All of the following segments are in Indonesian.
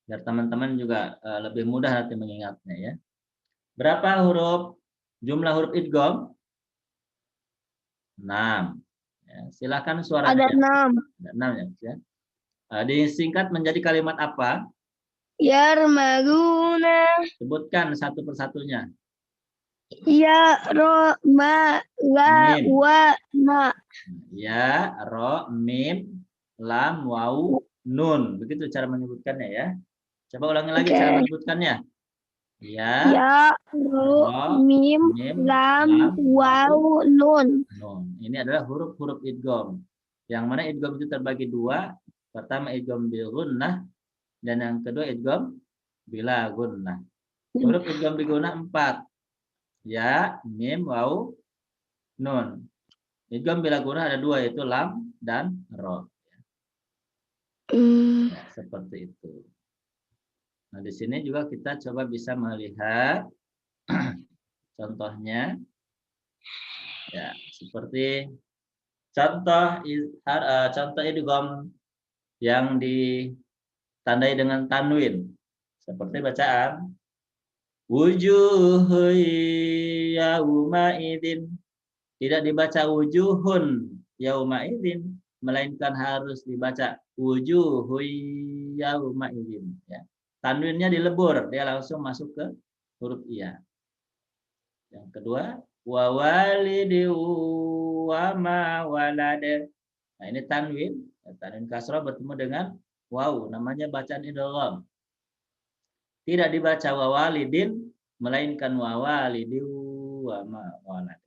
biar teman-teman juga lebih mudah nanti mengingatnya ya. Berapa jumlah huruf idgham? 6. Ya, silakan suaranya. Ada 6. Ada 6 ya. Disingkat menjadi kalimat apa? Yarmaluna. Sebutkan satu persatunya. Ya, ro, ma, la, Mim. wa, na. Ya, ro, mim, lam, wau, nun. Begitu cara menyebutkannya ya. Coba ulangi lagi cara Oke. menyebutkannya. Ya, Ya, ro, ro, mim, mim, lam, lam, wau, waw, nun. nun. Ini adalah huruf-huruf idgham. Yang mana idgham itu terbagi dua. Pertama idgham bil gunnah dan yang kedua idgham bila gunnah. Huruf idgham bil gunnah 4. Ya, mim, wau, nun. Idgham bila gunnah ada 2 yaitu lam dan ro. Ya, seperti itu. Nah, di sini juga kita coba bisa melihat contohnya. Ya, seperti contoh idgham yang ditandai dengan tanwin. Seperti bacaan wujuhu yauma idzin. Tidak dibaca wujuhun yauma idzin, melainkan harus dibaca wujuhu yauma idzin ya. Tanwinnya dilebur, dia langsung masuk ke huruf iya. Yang kedua, wa walidi wa ma walade. Nah, ini tanwin. Tanwin kasrah bertemu dengan waw, namanya bacaan idgham. Tidak dibaca wa walidin, melainkan wa walidi wa ma walade.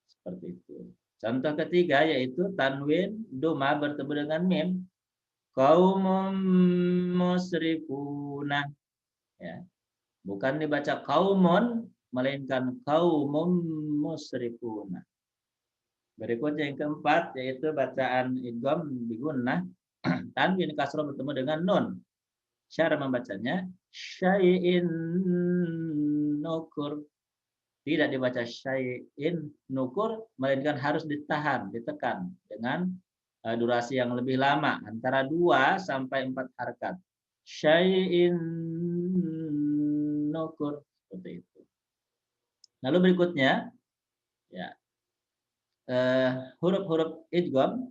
Seperti itu. Contoh ketiga yaitu tanwin doma bertemu dengan mim. Qaumun musrifuna. Ya. Bukan dibaca kaumun, melainkan kaumum musrifuna. Berikutnya yang keempat yaitu bacaan idgham bi gunnah. Tanwin kasrah bertemu dengan nun. Cara membacanya syai'in nukur. Tidak dibaca syai'in nukur, melainkan harus ditahan, ditekan dengan durasi yang lebih lama antara 2 sampai 4 harakat. Syai'in nukur, seperti itu. Lalu berikutnya ya huruf-huruf idgham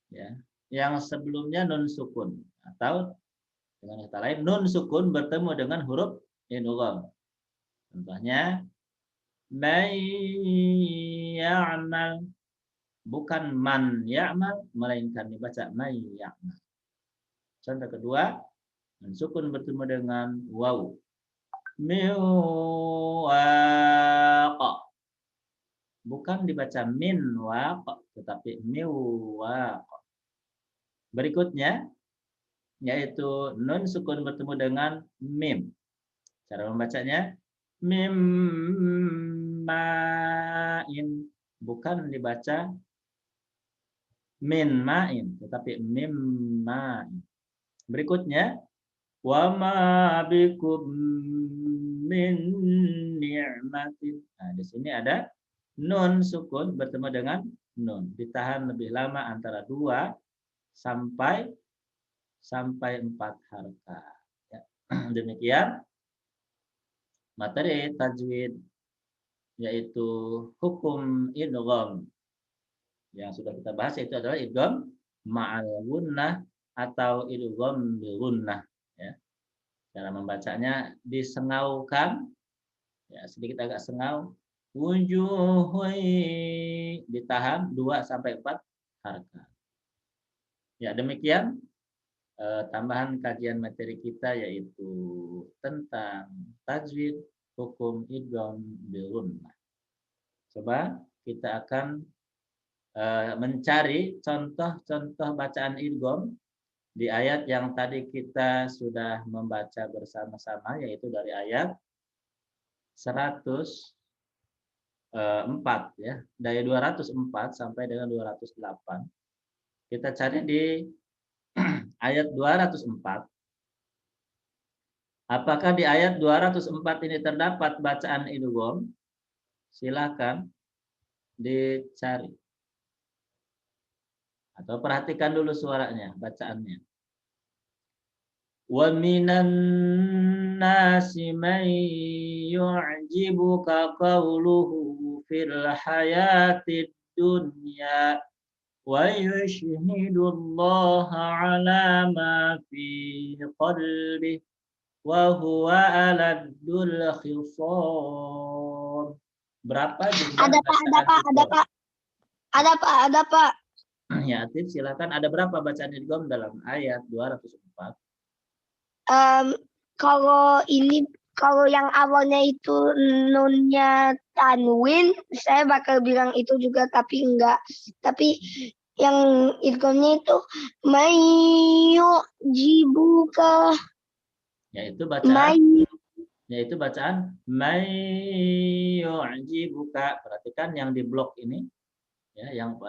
ya yang sebelumnya nun sukun atau dengan kata lain nun sukun bertemu dengan huruf idgham. Contohnya may ya'mal, bukan man ya'mal, melainkan dibaca may ya'mal. Contoh kedua, nun sukun bertemu dengan waw. Miwaqa, bukan dibaca min waq, tetapi miwaq. Berikutnya yaitu nun sukun bertemu dengan mim. Cara membacanya mim ma'in, bukan dibaca min ma'in, tetapi mim ma'in. Berikutnya wa ma bikum min ni'matin. Nah, di sini ada nun sukun bertemu dengan nun, ditahan lebih lama antara 2 sampai 4 harakat. Ya. Demikian materi tajwid yaitu hukum idgham yang sudah kita bahas, yaitu adalah idgham ma'al gunnah atau idgham bil gunnah ya. Cara membacanya disengaukan ya, sedikit agak sengau. Wujuhui ditahan 2 sampai 4 harakat. Ya, demikian tambahan kajian materi kita yaitu tentang tajwid hukum idgham bil gunnah. Coba kita akan mencari contoh-contoh bacaan idgham di ayat yang tadi kita sudah membaca bersama-sama, yaitu dari ayat 104 ya, dari 204 sampai dengan 208. Kita cari di ayat 204. Apakah di ayat 204 ini terdapat bacaan idgham? Silakan dicari. Atau perhatikan dulu suaranya, bacaannya. Wa minan nasi man yu'jibuka qawluhu fil hayatid dunya wa yushhidu Allah ala ma fi qalbihi wa huwa aladul khisam. Berapa jumlah Ada Pak. Ya, Atif, silakan. Ada berapa bacaan idgham dalam ayat 204? Kalau yang awalnya itu nunnya tanwin, saya bakal bilang itu juga, tapi enggak. Tapi yang idghamnya itu mayu jibuka. Yaitu bacaan mayyu'jibuka. Perhatikan yang di blok ini. Ya, yang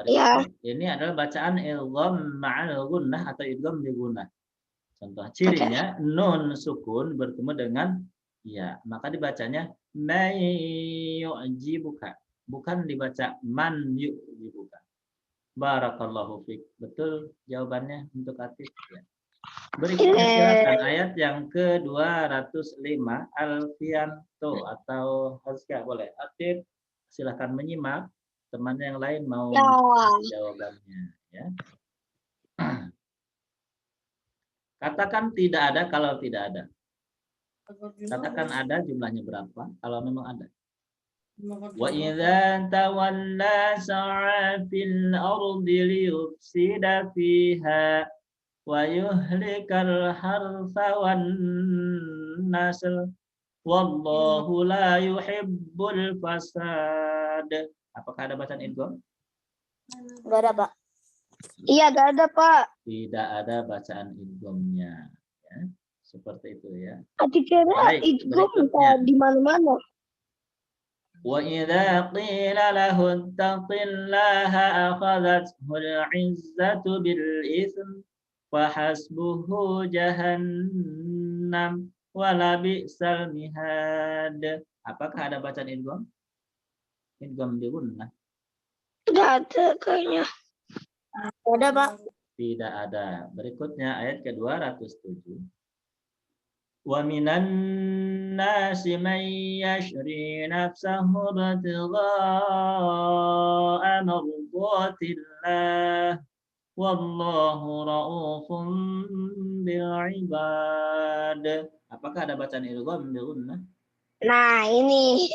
ini adalah bacaan idgham ma'al gunnah atau idgham bi gunnah. Contoh cirinya nun sukun bertemu dengan ya, maka dibacanya mayyu'jibuka, bukan dibaca man yu'jibuka. Barakallahu fiik. Betul jawabannya untuk Atif ya. Berikutnya silakan ayat yang ke-205 Alfianto atau Hazka boleh. Atif silakan menyimak. Teman yang lain mau jawabannya ya. Katakan tidak ada kalau tidak ada. Katakan ada, jumlahnya berapa kalau memang ada. Wa idza tawalla sa'a fil ardi liyufsida fiha wa yuhlikal harsa wan nasl wallahu la yuhibbul fasad. Apakah ada bacaan idgham? Enggak ada, Pak. Iya, enggak ada, Pak. Tidak ada bacaan idghamnya ya. Seperti itu ya. Dikira idgham di mana-mana. Wa idza qila lahu ittaqillaha akhadhathu al-'izzatu bil itsm fa hasbuhu jahannam wa la bi'sal mihad. Apakah ada bacaan idgham? Idgham bi gunnah. Tidak ada kayaknya. Ada, Pak. Tidak ada. Berikutnya ayat ke-207. Wa minan nasi man yashri nafsahu ibtigha'a mardatillah wallahu ra'ufun bil 'ibad. Apakah ada bacaan idgham bi gunnah? Nah, ini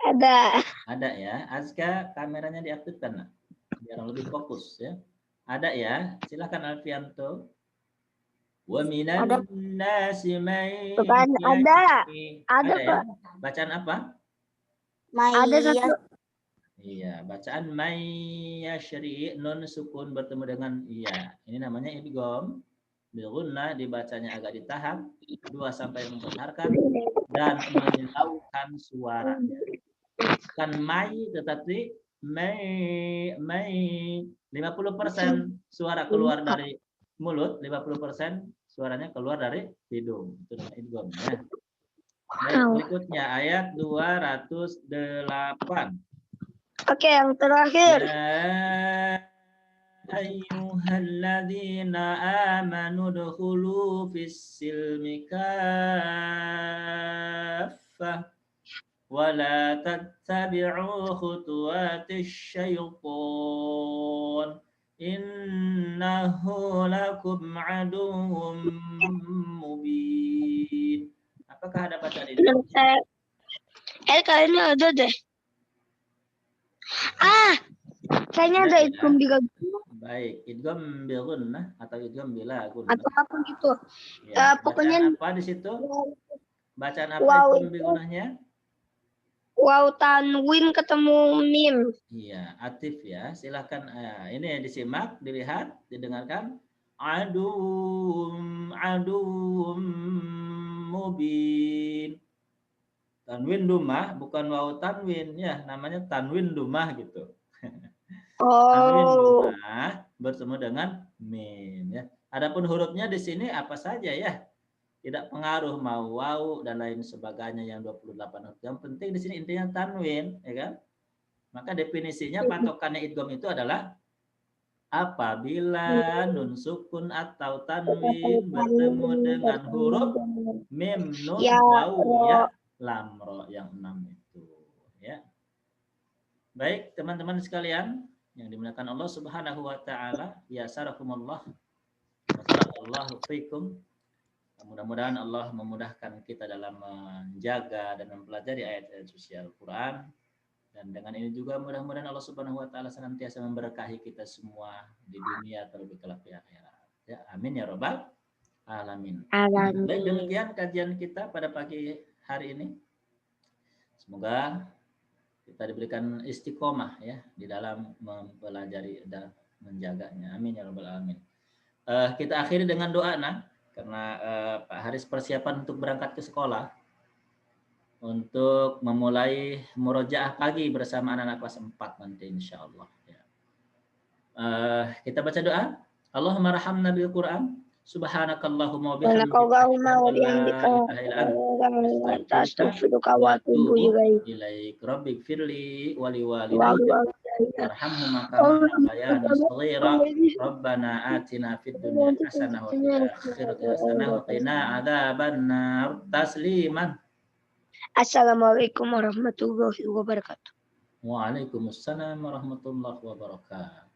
ada. Ada ya. Azka, kameranya diaktifkan nak, biar lebih fokus ya. Ada ya. Silakan Alfianto. Wa minan nasi may ada ya. Bacaan apa? Ada satu. Iya, bacaan may yashri, nun sukun bertemu dengan iya. Ini namanya idgham bil gunnah, dibacanya agak ditahan 2 sampai 4 harakat dan menyilaukan suaranya. Kan may tetapi may 50% suara keluar dari mulut, 50% suaranya keluar dari hidung. Itu namanya idgham ya. Baik, berikutnya ayat 208. Oke, yang terakhir. Ya ayyuhalladzina amanu dukhulu fis silmi kaffah wa la tattabi'u khutuwatis syaitan innahu lakum aduwwum mubin. Apakah ada bacaan ini? Kayaknya ada deh. Kayaknya ada idgham bi gunnah. Baik, idgham bi gunnah atau idgham bila gunnah. Atau apa gitu. Ya, Pokoknya apa di situ? Bacaan apa idgham bi gunnahnya? Waw tanwin ketemu mim. Iya, Atif ya. Silakan ini disimak, dilihat, didengarkan. Adum mubin. Tanwin dumah bukan waw tanwin ya, namanya tanwin dumah gitu. Tanwin dumah bertemu dengan mim ya. Adapun hurufnya di sini apa saja ya? Tidak pengaruh mau waw dan lain sebagainya yang 28 huruf. Yang penting di sini intinya tanwin, ya kan? Maka definisinya patokannya idgham itu adalah apabila nun sukun atau tanwin bertemu dengan huruf mim, nun, Ya, waw, ya, lam, ro yang 6 itu. Ya. Baik, teman-teman sekalian yang dimuliakan Allah Subhanahu wa taala, ya sarakumullah. Barakallahu fikum. Mudah-mudahan Allah memudahkan kita dalam menjaga dan mempelajari ayat-ayat suci Al-Qur'an. Dan dengan ini juga mudah-mudahan Allah Subhanahu wa taala senantiasa memberkahi kita semua di dunia terlebih kelak di akhirat. Ya, amin ya rabbal alamin. Baik, demikian kajian kita pada pagi hari ini. Semoga kita diberikan istiqomah ya di dalam mempelajari dan menjaganya. Amin ya rabbal alamin. Kita akhiri dengan doa karena Pak Haris persiapan untuk berangkat ke sekolah untuk memulai murojaah pagi bersama anak-anak kelas 4 nanti insyaallah ya. Kita baca doa. Allahumma rahamna bil Qur'an. Subhanakallahumma wa bihamdika astaghfiruka wa atubu ilaik. Rabbik firli wa liwalidayya warhamhuma kama rabbayani shaghira. Rabbana atina fid dunya hasanah wa fil akhirati hasanah wa qina adzabannar. Tasliman. Assalamualaikum warahmatullahi wabarakatuh. Waalaikumsalam warahmatullahi wabarakatuh.